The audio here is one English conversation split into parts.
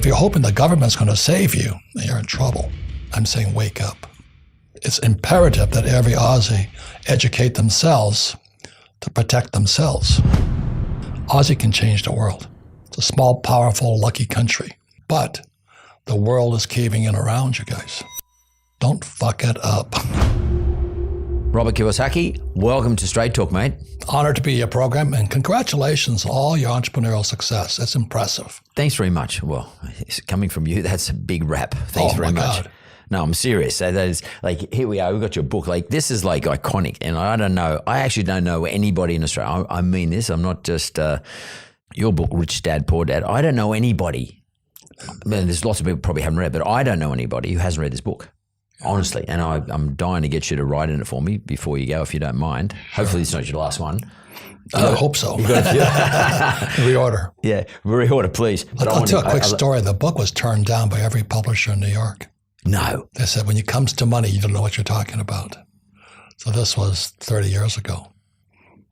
you're hoping the government's going to save you, you're in trouble. I'm saying wake up. It's imperative that every Aussie educate themselves to protect themselves. Aussie can change the world. It's a small, powerful, lucky country. But the world is caving in around you guys. Don't fuck it up. Robert Kiyosaki, welcome to Straight Talk, mate. Honored to be your program, and congratulations on all your entrepreneurial success. It's impressive. Thanks very much. Well, coming from you, that's a big rap. Thanks very much. God. No, I'm serious. That is like, here we are. We've got your book. Like, this is like iconic. And I actually don't know anybody in Australia. I mean this. I'm not just your book, Rich Dad, Poor Dad. I don't know anybody. I mean, there's lots of people probably haven't read, but I don't know anybody who hasn't read this book. Honestly, and I'm dying to get you to write in it for me before you go, if you don't mind. Sure. Hopefully it's not your last one. I hope so. Reorder. Yeah, reorder, please. I'll tell a quick story. The book was turned down by every publisher in New York. No. They said, when it comes to money, you don't know what you're talking about. So this was 30 years ago.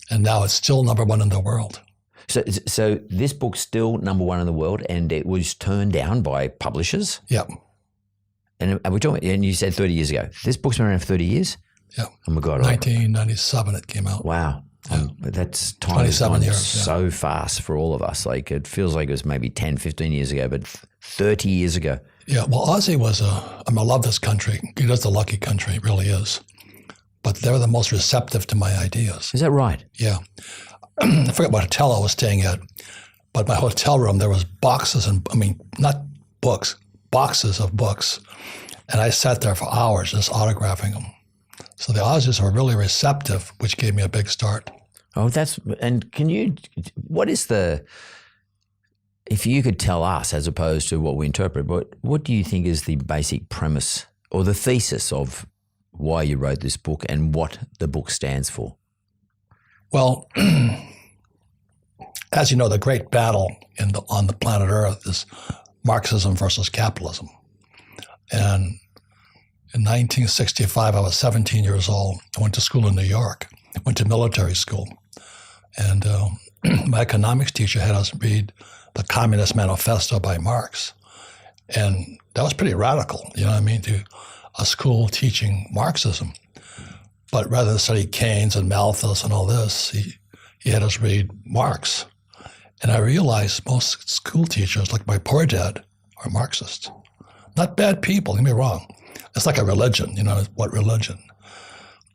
And now it's still #1 in the world. So this book's still #1 in the world, and it was turned down by publishers? Yep. And we're talking, and you said 30 years ago. This book's been around for 30 years? Yeah. Oh my God. 1997 it came out. Wow. Yeah. That's 27 years. So fast for all of us. Like, it feels like it was maybe 10, 15 years ago, but 30 years ago. Yeah. Well, Aussie was I love this country. It is a lucky country. It really is. But they're the most receptive to my ideas. Is that right? Yeah. I forget what hotel I was staying at, but my hotel room, there was boxes not books, boxes of books. And I sat there for hours just autographing them. So the Aussies were really receptive, which gave me a big start. Oh, if you could tell us, as opposed to what we interpret, what do you think is the basic premise or the thesis of why you wrote this book and what the book stands for? Well, as you know, the great battle on the planet Earth is Marxism versus capitalism. And in 1965, I was 17 years old. I went to school in New York. I went to military school. And my economics teacher had us read the Communist Manifesto by Marx. And that was pretty radical, you know what I mean, to a school teaching Marxism. But rather than study Keynes and Malthus and all this, he had us read Marx. And I realized most school teachers, like my poor dad, are Marxists. Not bad people, don't get me wrong. It's like a religion, what religion?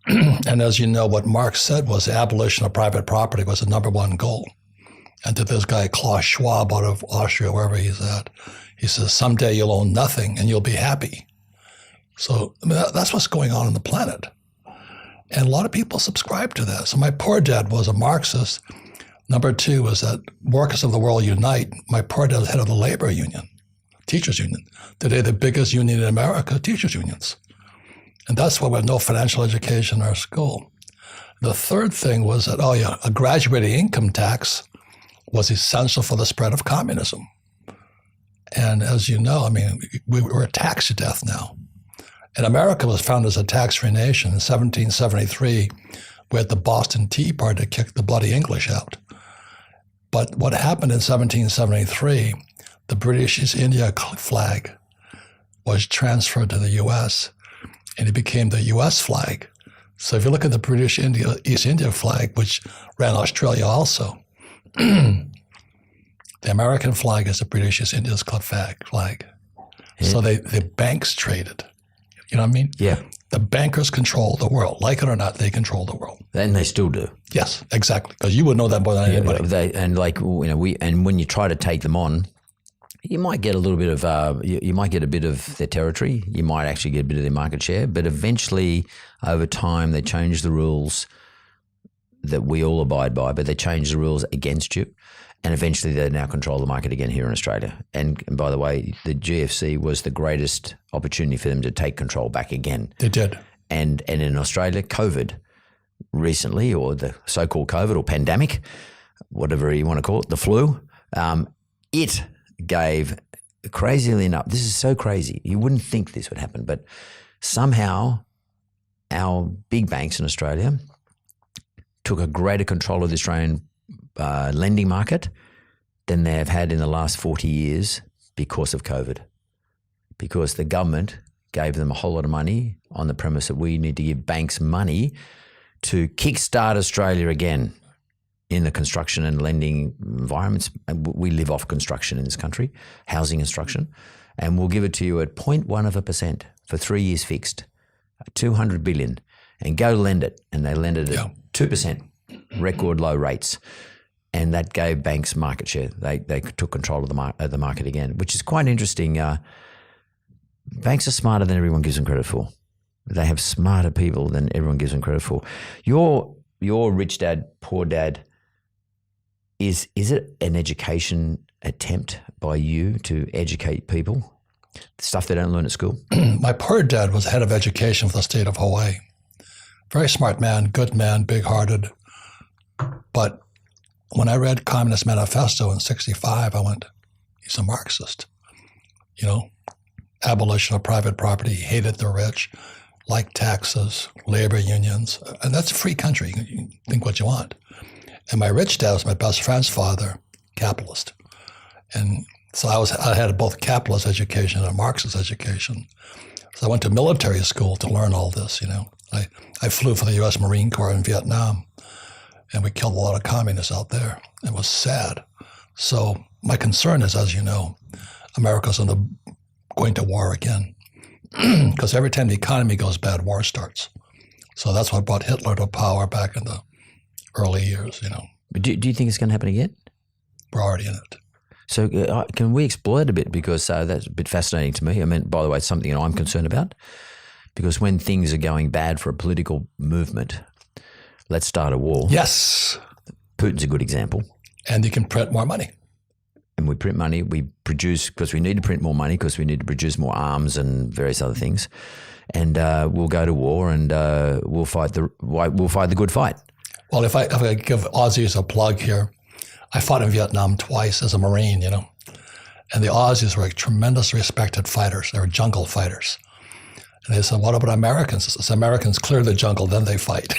And as you know, what Marx said was the abolition of private property was the #1 goal. And to this guy, Klaus Schwab, out of Austria, wherever he's at, he says, someday you'll own nothing and you'll be happy. So that's what's going on the planet. And a lot of people subscribe to that. So my poor dad was a Marxist. #2 was that workers of the world unite. My poor dad was head of the labor union. Teachers union. Today, the biggest union in America, teachers unions. And that's why we have no financial education in our school. The third thing was that, a graduating income tax was essential for the spread of communism. And as you know, we're taxed to death now. And America was founded as a tax-free nation. In 1773, we had the Boston Tea Party to kick the bloody English out. But what happened in 1773, the British East India flag was transferred to the U.S., and it became the U.S. flag. So if you look at the British East India flag, which ran Australia also, the American flag is the British East India's flag. Yeah. So the banks traded. You know what I mean? Yeah. The bankers control the world. Like it or not, they control the world. And they still do. Yes, exactly. Because you would know that more than anybody. And when you try to take them on, you might get a little bit of you might get a bit of their territory. You might actually get a bit of their market share. But eventually, over time, they change the rules that we all abide by. But they change the rules against you, and eventually they now control the market again here in Australia. And by the way, the GFC was the greatest opportunity for them to take control back again. They did. And in Australia, COVID recently, or the so-called COVID or pandemic, whatever you want to call it, the flu, it gave, crazily enough, this is so crazy, you wouldn't think this would happen, but somehow our big banks in Australia took a greater control of the Australian lending market than they have had in the last 40 years because of COVID. Because the government gave them a whole lot of money on the premise that we need to give banks money to kickstart Australia again in the construction and lending environments. We live off construction in this country, housing construction, and we'll give it to you at 0.1% for 3 years fixed, 200 billion, and go lend it. And they lend it at 2%, record low rates. And that gave banks market share. They took control of the market again, which is quite interesting. Banks are smarter than everyone gives them credit for. They have smarter people than everyone gives them credit for. Your rich dad, poor dad, is it an education attempt by you to educate people? Stuff they don't learn at school? My poor dad was head of education for the state of Hawaii. Very smart man, good man, big-hearted. But when I read Communist Manifesto in 65, I went, he's a Marxist. You know, abolition of private property, hated the rich, liked taxes, labor unions. And that's a free country. You can think what you want. And my rich dad was my best friend's father, capitalist. And so I had both capitalist education and a Marxist education. So I went to military school to learn all this, you know. I flew for the U.S. Marine Corps in Vietnam, and we killed a lot of communists out there. It was sad. So my concern is, as you know, America's going to war again. Because every time the economy goes bad, war starts. So that's what brought Hitler to power back in the early years, you know. But do you think it's going to happen again? We're already in it. So can we explore it a bit? Because that's a bit fascinating to me. I mean, by the way, it's something that I'm concerned about. Because when things are going bad for a political movement, let's start a war. Yes. Putin's a good example. And you can print more money. And we print money, we produce, because we need to print more money, because we need to produce more arms and various other things. And we'll go to war and we'll fight the good fight. Well, if I give Aussies a plug here, I fought in Vietnam twice as a Marine, you know. And the Aussies were tremendously respected fighters. They were jungle fighters. And they said, what about Americans? I said, Americans clear the jungle, then they fight.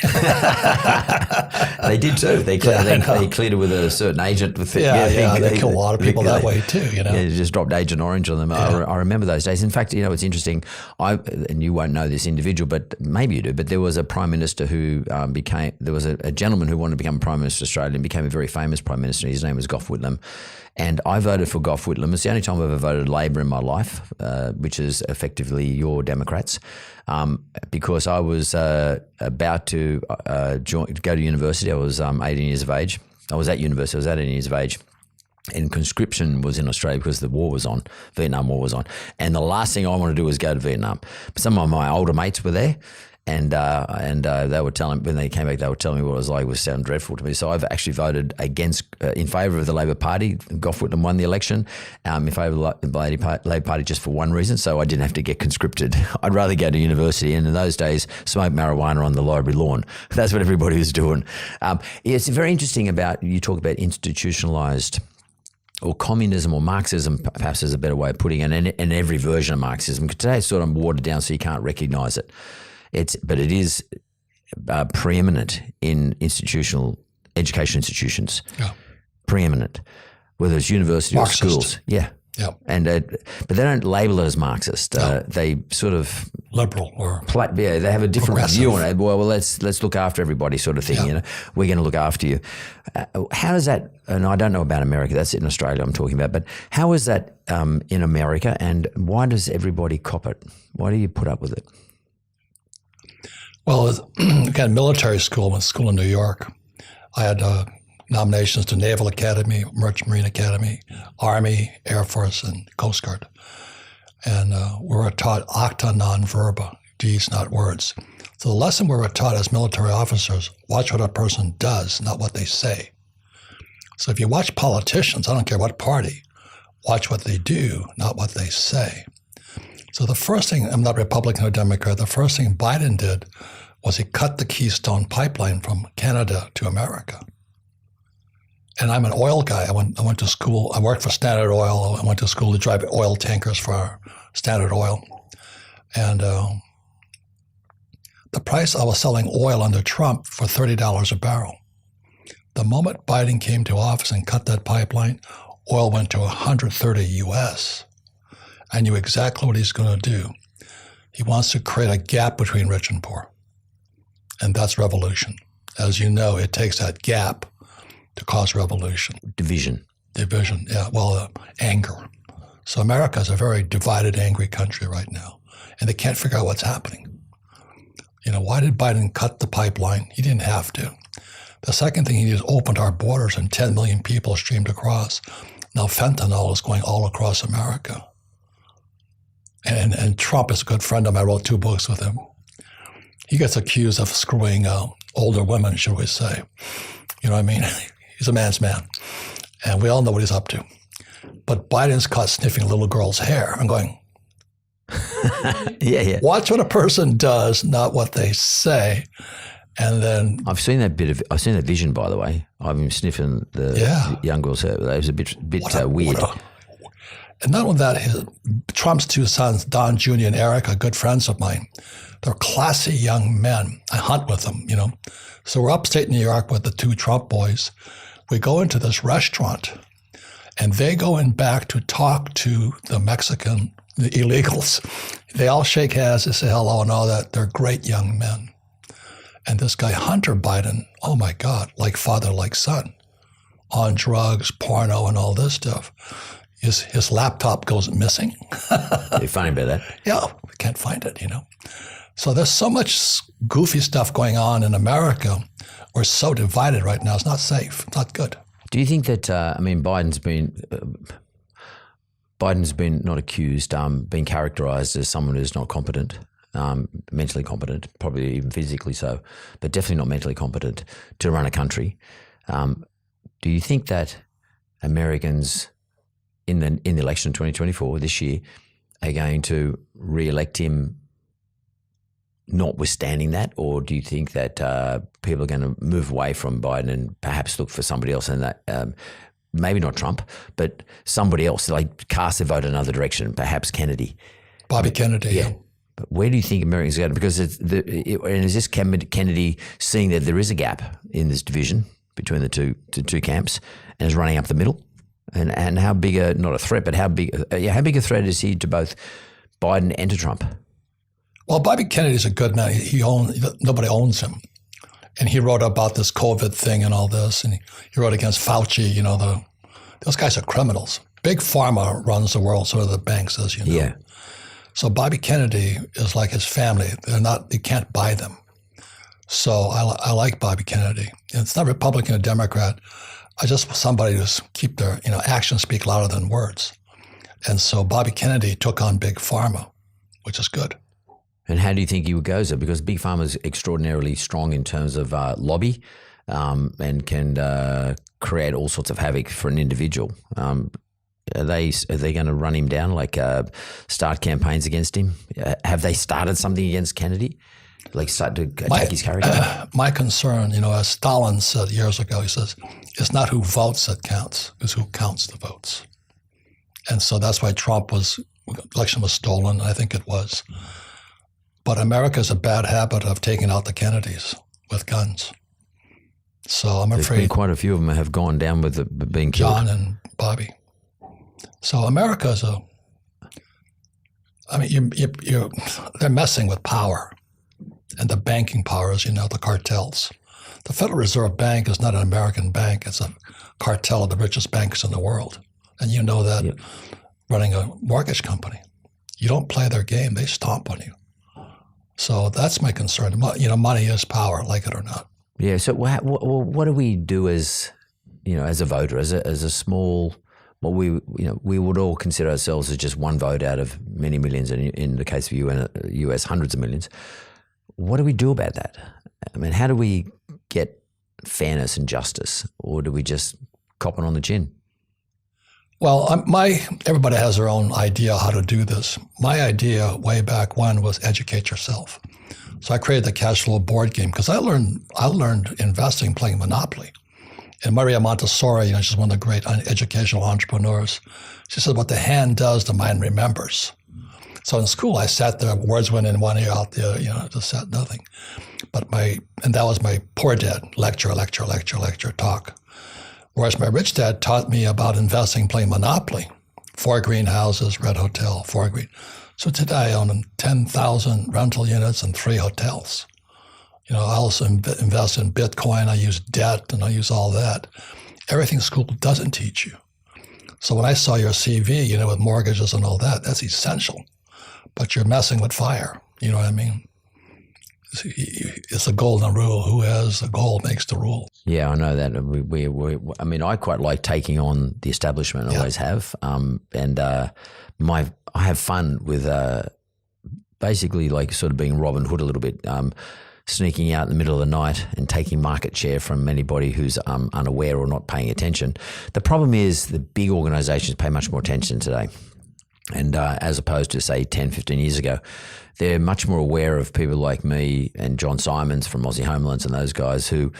They did too. They cleared it with a certain agent. They kill a lot of people that way too, you know. Yeah, just dropped Agent Orange on them. Yeah. I remember those days. In fact, you know, it's interesting. And you won't know this individual, but maybe you do, but there was a Prime Minister who there was a gentleman who wanted to become Prime Minister of Australia and became a very famous Prime Minister. His name was Gough Whitlam. And I voted for Gough Whitlam. It's the only time I've ever voted Labor in my life, which is effectively your Democrats, because I was about to go to university. I was 18 years of age. I was at university. I was 18 years of age. And conscription was in Australia because the war was on, Vietnam War was on. And the last thing I wanted to do was go to Vietnam. But some of my older mates were there. And they were telling, when they came back, they were telling me what it was like. It was sound dreadful to me. So I've actually voted in favour of the Labor Party. Gough Whitlam won the election in favour of the Labor Party just for one reason, so I didn't have to get conscripted. I'd rather go to university, and in those days, smoke marijuana on the library lawn. That's what everybody was doing. It's very interesting you talk about institutionalised, or communism or Marxism, perhaps is a better way of putting it, and every version of Marxism. Today it's sort of watered down so you can't recognise it. But it is preeminent in institutional education institutions. Yeah. Preeminent, whether it's university Marxist. or schools. Yeah. Yeah. And but they don't label it as Marxist. No. They sort of liberal or they have a different view on it. Well, let's look after everybody, sort of thing. Yeah. You know, we're going to look after you. How does that? And I don't know about America. That's in Australia I'm talking about. But how is that in America? And why does everybody cop it? Why do you put up with it? Well, again, military school, school in New York. I had nominations to Naval Academy, Merchant Marine Academy, Army, Air Force, and Coast Guard. And we were taught acta non verba, deeds, not words. So the lesson we were taught as military officers, watch what a person does, not what they say. So if you watch politicians, I don't care what party, watch what they do, not what they say. So the first thing, I'm not Republican or Democrat, the first thing Biden did was he cut the Keystone pipeline from Canada to America. And I'm an oil guy. I went to school. I worked for Standard Oil. I went to school to drive oil tankers for Standard Oil. And the price I was selling oil under Trump for $30 a barrel. The moment Biden came to office and cut that pipeline, oil went to $130 US I knew exactly what he's going to do. He wants to create a gap between rich and poor. And that's revolution. As you know, it takes that gap to cause revolution. Division, yeah. Well, anger. So America is a very divided, angry country right now. And they can't figure out what's happening. Why did Biden cut the pipeline? He didn't have to. The second thing, he just opened our borders and 10 million people streamed across. Now fentanyl is going all across America. And Trump is a good friend of mine. I wrote 2 books with him. He gets accused of screwing older women, should we say. You know what I mean? He's a man's man. And we all know what he's up to. But Biden's caught sniffing a little girl's hair. I'm going, yeah. Watch what a person does, not what they say. And then I've seen that vision, by the way. I've been sniffing the young girl's hair. That was a bit weird. And not only that, Trump's 2 sons, Don Jr. and Eric, are good friends of mine. They're classy young men. I hunt with them, So we're upstate New York with the 2 Trump boys. We go into this restaurant, and they go in back to talk to the illegals. They all shake hands, they say hello and all that. They're great young men. And this guy, Hunter Biden, oh my God, like father, like son, on drugs, porno, and all this stuff. His laptop goes missing. You find about that? Yeah, we can't find it, So there's so much goofy stuff going on in America. We're so divided right now. It's not safe. It's not good. Do you think that, Biden's been not accused, been characterized as someone who's not competent, mentally competent, probably even physically so, but definitely not mentally competent to run a country. Do you think that Americans in the election in 2024 this year are going to re-elect him notwithstanding that, or do you think that people are going to move away from Biden and perhaps look for somebody else, and that maybe not Trump, but somebody else, like cast their vote in another direction, perhaps Kennedy? Bobby Kennedy. Yeah. But where do you think Americans are going? Because and is this Kennedy seeing that there is a gap in this division between the two camps and is running up the middle? And how big not a threat, but how big a threat is he to both Biden and to Trump? Well, Bobby Kennedy's a good man. Nobody owns him. And he wrote about this COVID thing and all this, and he wrote against Fauci. Those guys are criminals. Big Pharma runs the world, so do the banks, as you know. Yeah. So Bobby Kennedy is like his family. You can't buy them. So I like Bobby Kennedy. And it's not Republican or Democrat. I just want somebody to keep their, actions speak louder than words. And so Bobby Kennedy took on Big Pharma, which is good. And how do you think he would go, sir? Because Big Pharma is extraordinarily strong in terms of lobby and can create all sorts of havoc for an individual. Are they going to run him down, start campaigns against him? Have they started something against Kennedy? Start to attack his character? My concern, as Stalin said years ago, he says, it's not who votes that counts, it's who counts the votes. And so that's why election was stolen. I think it was. But America has a bad habit of taking out the Kennedys with guns. So I'm afraid There's been quite a few of them have gone down with being killed. John and Bobby. So America is they're messing with power and the banking powers, the cartels. The Federal Reserve Bank is not an American bank. It's a cartel of the richest banks in the world. And you know that running a mortgage company. You don't play their game, they stomp on you. So that's my concern. Money is power, like it or not. Yeah. So what do we do as a voter, as a small? Well, we would all consider ourselves as just one vote out of many millions, and in the case of US, hundreds of millions. What do we do about that? I mean, how do we get fairness and justice, or do we just cop it on the chin? Well, everybody has their own idea how to do this. My idea way back when was educate yourself. So I created the cash flow board game because I learned investing playing Monopoly. And Maria Montessori, she's one of the great educational entrepreneurs. She said, what the hand does, the mind remembers. So in school, I sat there, words went in one ear, out the other, just said nothing. And that was my poor dad, lecture, talk. Whereas my rich dad taught me about investing playing Monopoly 4 greenhouses, red hotel, 4 green. So today I own 10,000 rental units and 3 hotels. I also invest in Bitcoin. I use debt, and I use all that. Everything school doesn't teach you. So when I saw your CV, with mortgages and all that, that's essential. But you're messing with fire. You know what I mean? It's a golden rule. Who has the gold makes the rule. Yeah, I know that. I quite like taking on the establishment. I always have. I have fun with basically like sort of being Robin Hood a little bit, sneaking out in the middle of the night and taking market share from anybody who's unaware or not paying attention. The problem is the big organizations pay much more attention today. And as opposed to, say, 10, 15 years ago, they're much more aware of people like me and John Simons from Aussie Homelands and those guys who,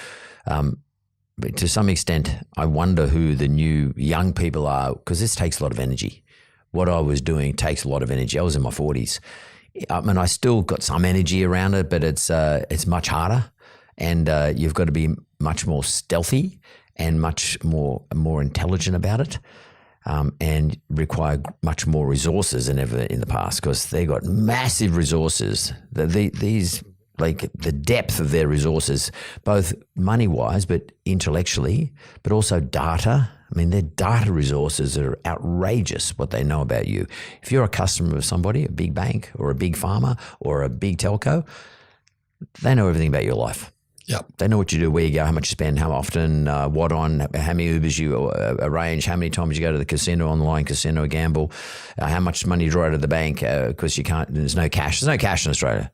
to some extent, I wonder who the new young people are, because this takes a lot of energy. What I was doing takes a lot of energy. I was in my 40s. I still got some energy around it, but it's much harder, and you've got to be much more stealthy and much more intelligent about it. And require much more resources than ever in the past, because they got massive resources. These like the depth of their resources, both money-wise, but intellectually, but also data. Their data resources are outrageous, what they know about you. If you're a customer of somebody, a big bank or a big pharma or a big telco, they know everything about your life. Yeah, they know what you do, where you go, how much you spend, how often, what on, how many Ubers you arrange, how many times you go to the casino, online casino, gamble, how much money you draw out of the bank, because there's no cash. There's no cash in Australia.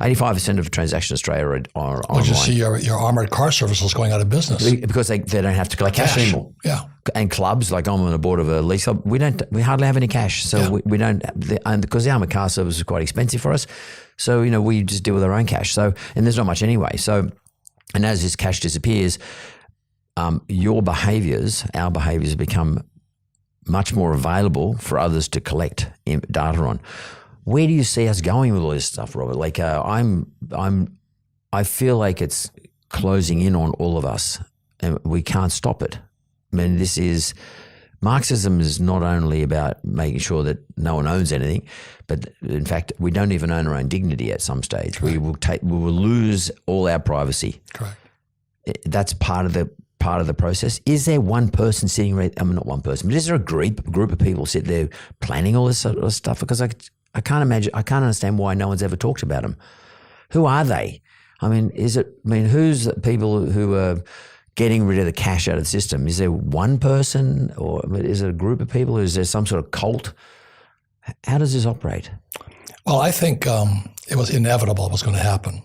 85% of transactions in Australia are online. You see your armored car services going out of business. Because they don't have to collect cash anymore. Yeah. And clubs, like I'm on the board of a lease club, we hardly have any cash. So we don't, and because the armored car service is quite expensive for us. So, we just deal with our own cash. So, and there's not much anyway. So, and as this cash disappears, our behaviors become much more available for others to collect data on. Where do you see us going with all this stuff, Robert? Like, I feel like it's closing in on all of us, and we can't stop it. Marxism is not only about making sure that no one owns anything, but in fact, we don't even own our own dignity at some stage. Correct. We will lose all our privacy. Correct. That's part of the process. Is there one person sitting? Not one person, but is there a group of people sit there planning all this sort of stuff? Because I can't imagine. I can't understand why no one's ever talked about them. Who are they? Who's the people who are getting rid of the cash out of the system? Is there one person, or is it a group of people? Is there some sort of cult? How does this operate? Well, I think it was inevitable it was going to happen,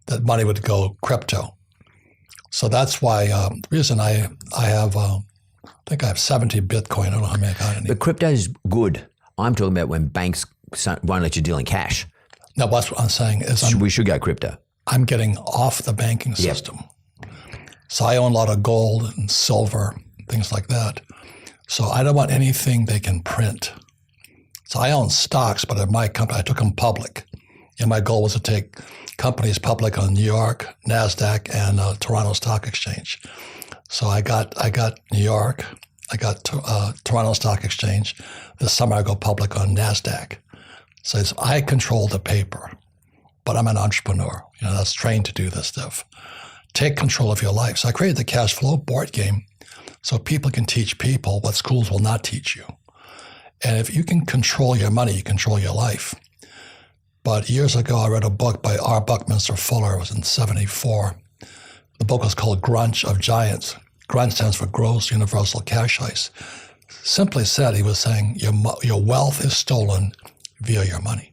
that money would go crypto. So that's why the reason I have, I think I have 70 Bitcoin. I don't know how many I got anymore. But crypto is good. I'm talking about when banks won't let you deal in cash. No, that's what I'm saying is we should go crypto. I'm getting off the banking system. Yep. So I own a lot of gold and silver, things like that. So I don't want anything they can print. So I own stocks, but at my company, I took them public. And my goal was to take companies public on New York, NASDAQ, and Toronto Stock Exchange. So I got New York, I got Toronto Stock Exchange. This summer I go public on NASDAQ. So I control the paper, but I'm an entrepreneur. That's trained to do this stuff. Take control of your life. So I created the cash flow board game so people can teach people what schools will not teach you. And if you can control your money, you control your life. But years ago, I read a book by R. Buckminster Fuller. It was in 1974. The book was called Grunch of Giants. Grunch stands for Gross Universal Cash Ice. Simply said, he was saying your wealth is stolen via your money.